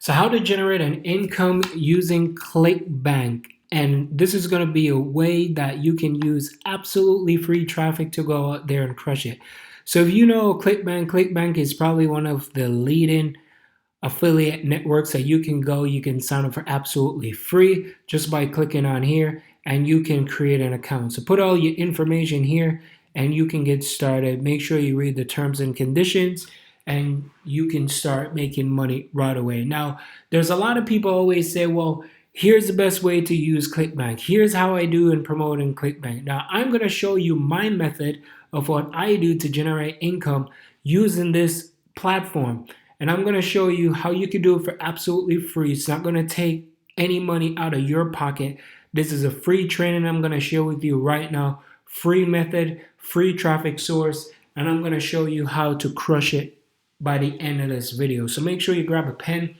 So how to generate an income using ClickBank. And this is going to be a way that you can use absolutely free traffic to go out there and crush it. So if you know ClickBank is probably one of the leading affiliate networks that you can sign up for absolutely free just by clicking on here, and you can create an account. So put all your information here and you can get started. Make sure you read the terms and conditions and you can start making money right away. Now, there's a lot of people always say, well, here's the best way to use ClickBank. Here's how I do in promoting ClickBank. Now, I'm going to show you my method of what I do to generate income using this platform. And I'm going to show you how you can do it for absolutely free. It's not going to take any money out of your pocket. This is a free training I'm going to share with you right now. Free method, free traffic source, and I'm going to show you how to crush it by the end of this video. So make sure you grab a pen,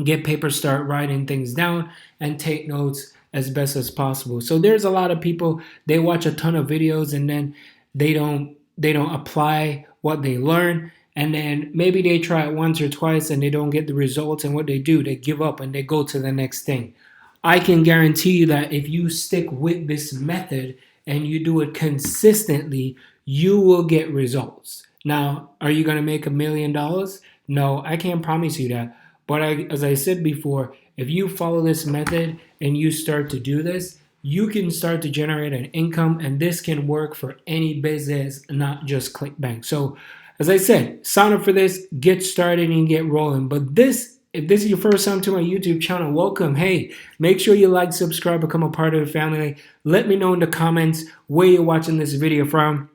get paper, start writing things down, and take notes as best as possible. So there's a lot of people, they watch a ton of videos and then they don't apply what they learn. And then maybe they try it once or twice and they don't get the results. And what they do, they give up and they go to the next thing. I can guarantee you that if you stick with this method and you do it consistently, you will get results. Now, are you going to make $1 million? No, I can't promise you that. But as I said before, if you follow this method and you start to do this, you can start to generate an income, and this can work for any business, not just ClickBank. So as I said, sign up for this, get started and get rolling. But if this is your first time to my YouTube channel, welcome. Hey, make sure you like, subscribe, become a part of the family. Let me know in the comments where you're watching this video from.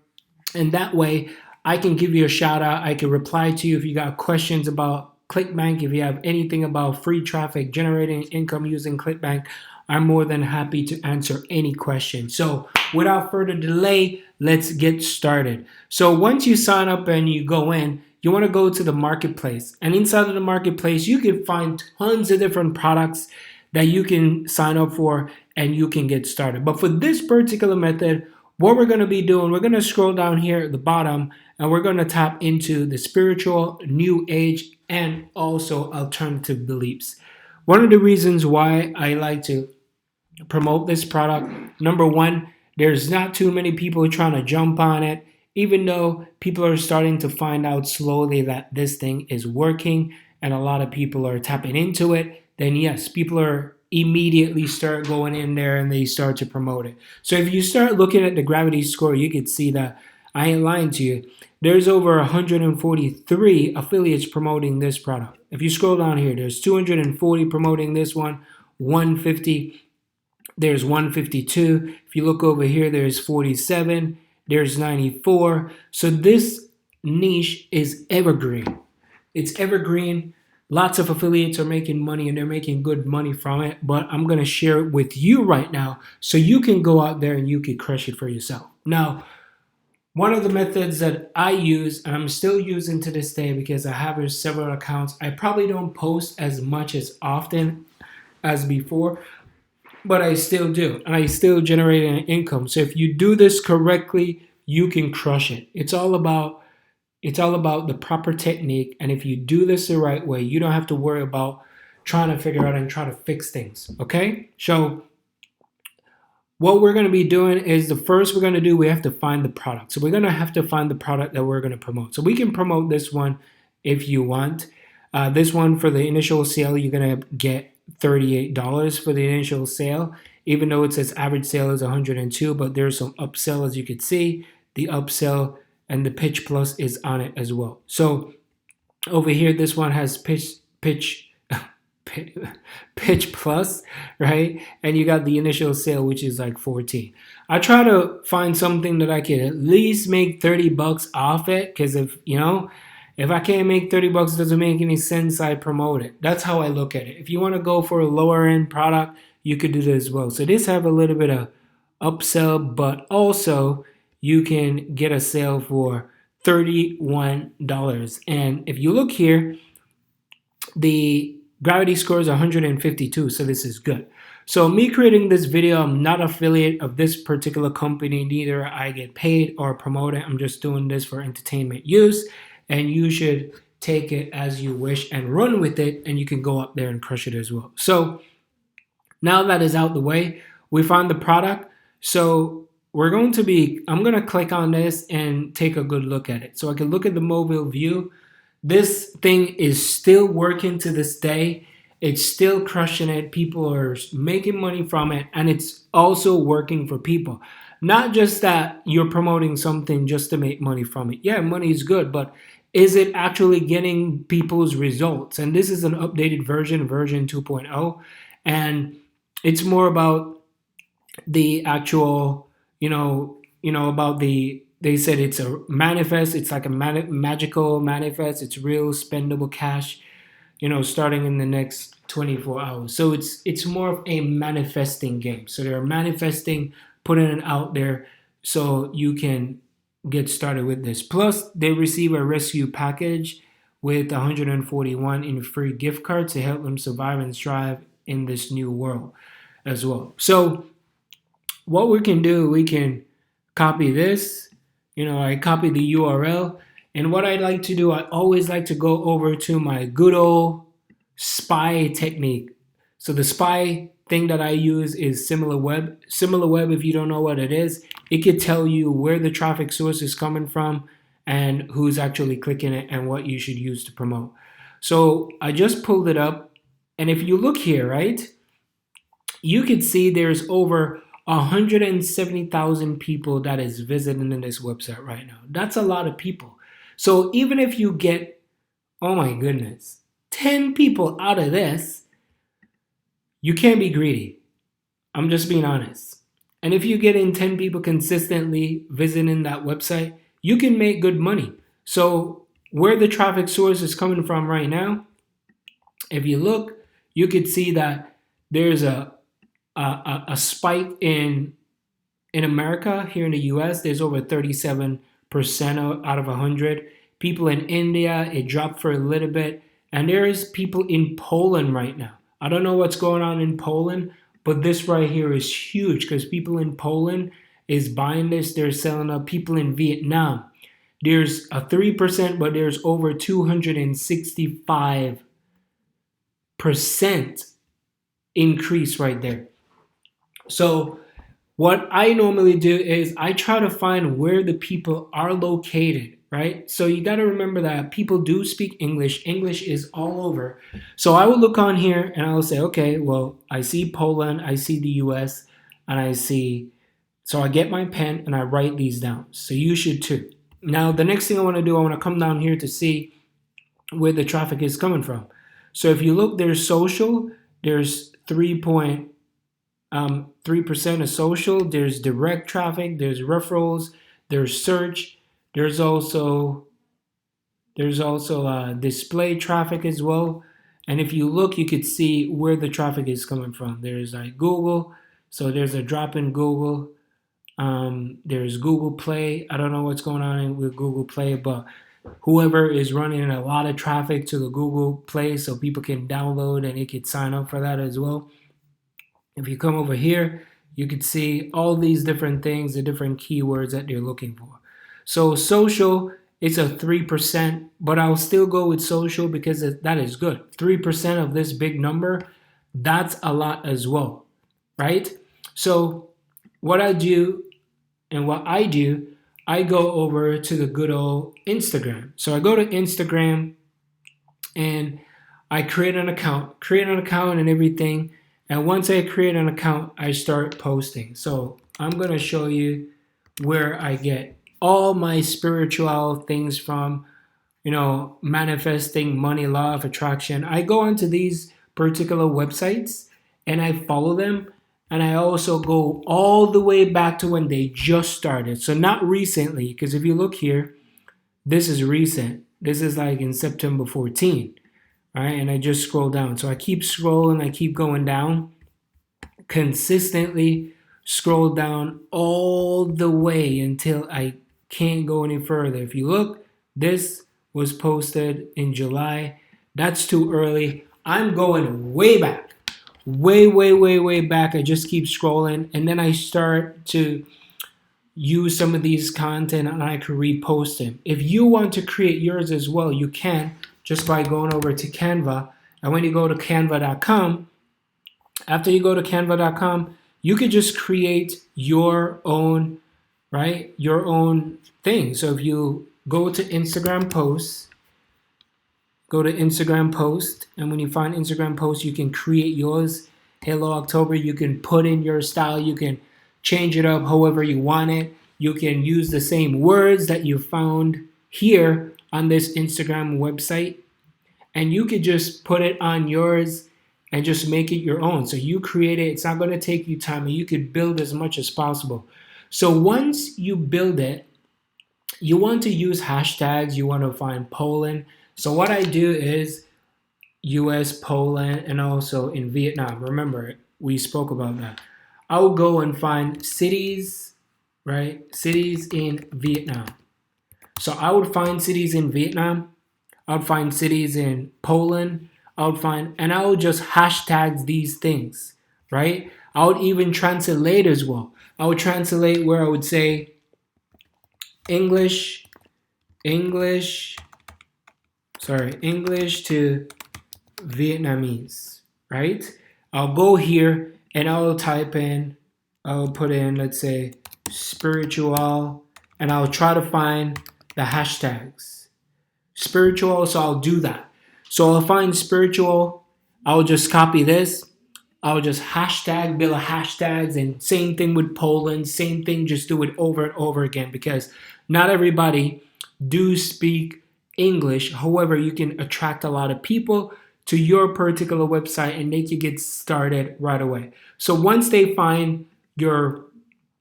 And that way I can give you a shout out. I can reply to you if you got questions about ClickBank. If you have anything about free traffic, generating income using ClickBank, I'm more than happy to answer any question. So without further delay, let's get started. So once you sign up and you go in, you want to go to the marketplace. And inside of the marketplace, you can find tons of different products that you can sign up for and you can get started. But for this particular method, what we're going to be doing, we're going to scroll down here at the bottom and we're going to tap into the spiritual, new age, and also alternative beliefs. One of the reasons why I like to promote this product, number one, there's not too many people trying to jump on it, even though people are starting to find out slowly that this thing is working and a lot of people are tapping into it. Then yes, people are immediately start going in there and they start to promote it. So if you start looking at the gravity score, you can see that I ain't lying to you. There's over 143 affiliates promoting this product. If you scroll down here, there's 240 promoting this one, 150. There's 152. If you look over here, there's 47. There's 94. So this niche is evergreen. It's evergreen. Lots of affiliates are making money and they're making good money from it. But I'm going to share it with you right now so you can go out there and you can crush it for yourself. Now, one of the methods that I use, and I'm still using to this day because I have several accounts. I probably don't post as much as often as before, but I still do, and I still generate an income. So if you do this correctly, you can crush it. It's all about the proper technique, and if you do this the right way, you don't have to worry about trying to figure out and try to fix things. Okay? So what we're going to be doing is the first we're going to do, we have to find the product. So we're going to have to find the product that we're going to promote. So we can promote this one if you want. This one for the initial sale, you're going to get $38 for the initial sale, even though it says average sale is 102, but there's some upsell, as you can see. The upsell and the pitch plus is on it as well. So over here, this one has pitch plus, right? And you got the initial sale, which is like 14. I try to find something that I can at least make 30 bucks off it, because if I can't make 30 bucks, it doesn't make any sense, I promote it. That's how I look at it. If you want to go for a lower end product, you could do this as well. So this have a little bit of upsell, but also you can get a sale for $31. And if you look here, the gravity score is 152, so this is good. So me creating this video, I'm not affiliate of this particular company, neither I get paid or promoted. I'm just doing this for entertainment use. And you should take it as you wish and run with it, and you can go up there and crush it as well. So now that is out the way, we found the product. So I'm going to click on this and take a good look at it. So I can look at the mobile view. This thing is still working to this day. It's still crushing it. People are making money from it, and it's also working for people. Not just that you're promoting something just to make money from it. Yeah, money is good, but is it actually getting people's results? And this is an updated version 2.0, and it's more about the actual, about they said it's a manifest. It's like a magical manifest. It's real spendable cash, starting in the next 24 hours. So it's more of a manifesting game. So they're manifesting, putting it out there so you can get started with this. Plus, they receive a rescue package with 141 in free gift cards to help them survive and thrive in this new world as well. So what we can do, we can copy this. I copy the URL. And what I like to do, I always like to go over to my good old spy technique. So the spy thing that I use is SimilarWeb. SimilarWeb, if you don't know what it is, it could tell you where the traffic source is coming from and who's actually clicking it and what you should use to promote. So I just pulled it up. And if you look here, right, you can see there's over 170,000 people that is visiting this website right now. That's a lot of people. So even if you get, oh my goodness, 10 people out of this, you can't be greedy. I'm just being honest. And if you get in 10 people consistently visiting that website, you can make good money. So where the traffic source is coming from right now, if you look, you could see that there's a spike in America. Here in the US, there's over 37% out of 100. People in India, it dropped for a little bit. And there is people in Poland right now. I don't know what's going on in Poland, but this right here is huge because people in Poland is buying this. They're selling up. People in Vietnam, there's a 3%, but there's over 265% increase right there. So what I normally do is I try to find where the people are located, right? So you got to remember that people do speak English. English is all over. So I will look on here and I'll say, okay, well, I see Poland, I see the US, and so I get my pen and I write these down. So you should too. Now, the next thing I want to do, I want to come down here to see where the traffic is coming from. So if you look, there's social, there's 3% of social, there's direct traffic, there's referrals, there's search, there's also display traffic as well. And if you look, you could see where the traffic is coming from. There's like Google, so there's a drop in Google. There's Google Play. I don't know what's going on with Google Play, but whoever is running a lot of traffic to the Google Play so people can download and they could sign up for that as well. If you come over here, you can see all these different things, the different keywords that they're looking for. So social, it's a 3%, but I'll still go with social because that is good. 3% of this big number, that's a lot as well, right? So what I do, I go over to the good old Instagram. So I go to Instagram and I create an account and everything. And once I create an account, I start posting. So I'm going to show you where I get all my spiritual things from, manifesting, money, law of attraction. I go onto these particular websites and I follow them. And I also go all the way back to when they just started. So not recently, because if you look here, this is recent. This is like in September 14, right? And I just scroll down. So I keep scrolling, I keep going down, consistently scroll down all the way until I can't go any further. If you look, this was posted in July. That's too early. I'm going way back. Way back. I just keep scrolling and then I start to use some of these content and I can repost them. If you want to create yours as well, you can, just by going over to Canva. And when you go to canva.com, after you go to canva.com, you could just create your own, right? Your own thing. So if you go to Instagram posts, go to Instagram post, and when you find Instagram post, you can create yours. Hello October, you can put in your style, you can change it up however you want it. You can use the same words that you found here on this Instagram website, and you could just put it on yours and just make it your own. So you create it, it's not going to take you time, and you could build as much as possible. So once you build it, you want to use hashtags, you want to find Poland. So what I do is US, Poland, and also in Vietnam. Remember, we spoke about that. I'll go and find cities, right? Cities in Vietnam. So I would find cities in Vietnam. I would find cities in Poland. I would find, and I would just hashtag these things, right? I would even translate as well. I would translate where I would say English to Vietnamese, right? I'll go here and I'll put in, let's say, spiritual, and I'll try to find the hashtags. Spiritual, so I'll do that. So I'll find spiritual, I'll just copy this, I'll just build hashtags, and same thing with Poland, same thing, just do it over and over again, because not everybody do speak English. However, you can attract a lot of people to your particular website and make you get started right away. So once they find your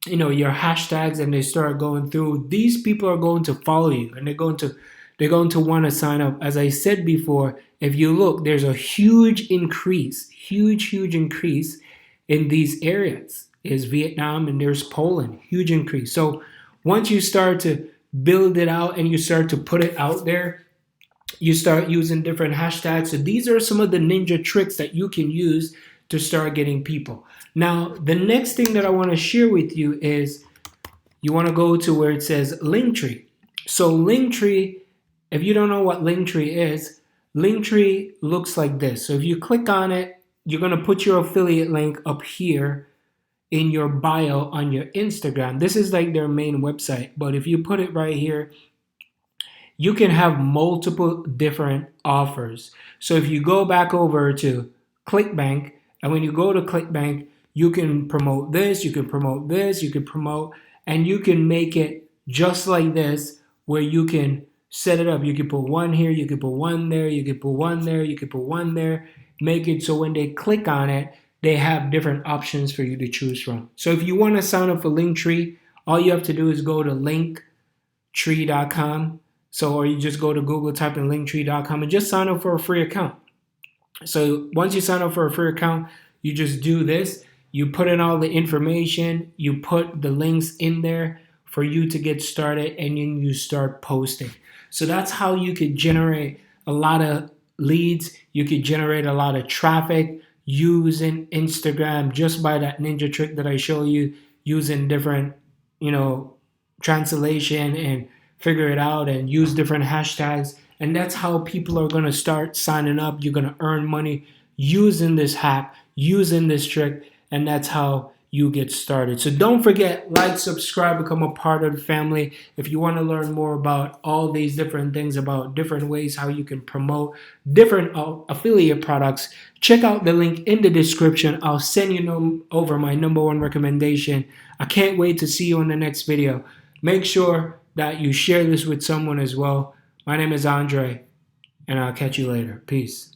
hashtags and they start going through, these people are going to follow you, and they're going to want to sign up. As I said before, if you look, there's a huge increase in these areas. Is Vietnam and there's Poland, huge increase. So once you start to build it out and you start to put it out there, you start using different hashtags. So these are some of the ninja tricks that you can use to start getting people. Now, the next thing that I want to share with you is you want to go to where it says Linktree. So Linktree, if you don't know what Linktree is, Linktree looks like this. So if you click on it, you're going to put your affiliate link up here in your bio on your Instagram. This is like their main website, but if you put it right here, you can have multiple different offers. So if you go back over to CLICKBANK, and when you go to CLICKBANK, you can promote this, you can promote this, you can promote, and you can make it just like this, where you can set it up. You can put one here, you can put one there, you can put one there, you can put one there. Make it so when they click on it, they have different options for you to choose from. So if you want to sign up for Linktree, all you have to do is go to linktree.com. So, or you just go to Google, type in linktree.com and just sign up for a free account. So once you sign up for a free account, you just do this. You put in all the information, you put the links in there for you to get started, and then you start posting. So that's how you could generate a lot of leads. You could generate a lot of traffic using Instagram just by that ninja trick that I show you, using different, translation and figure it out and use different hashtags. And that's how people are going to start signing up. You're going to earn money using this hack, using this trick, and that's how you get started. So don't forget, like, subscribe, become a part of the family. If you want to learn more about all these different things, about different ways how you can promote different affiliate products, check out the link in the description. I'll send you over my #1 recommendation. I can't wait to see you in the next video. Make sure that you share this with someone as well. My name is Andre, and I'll catch you later. Peace.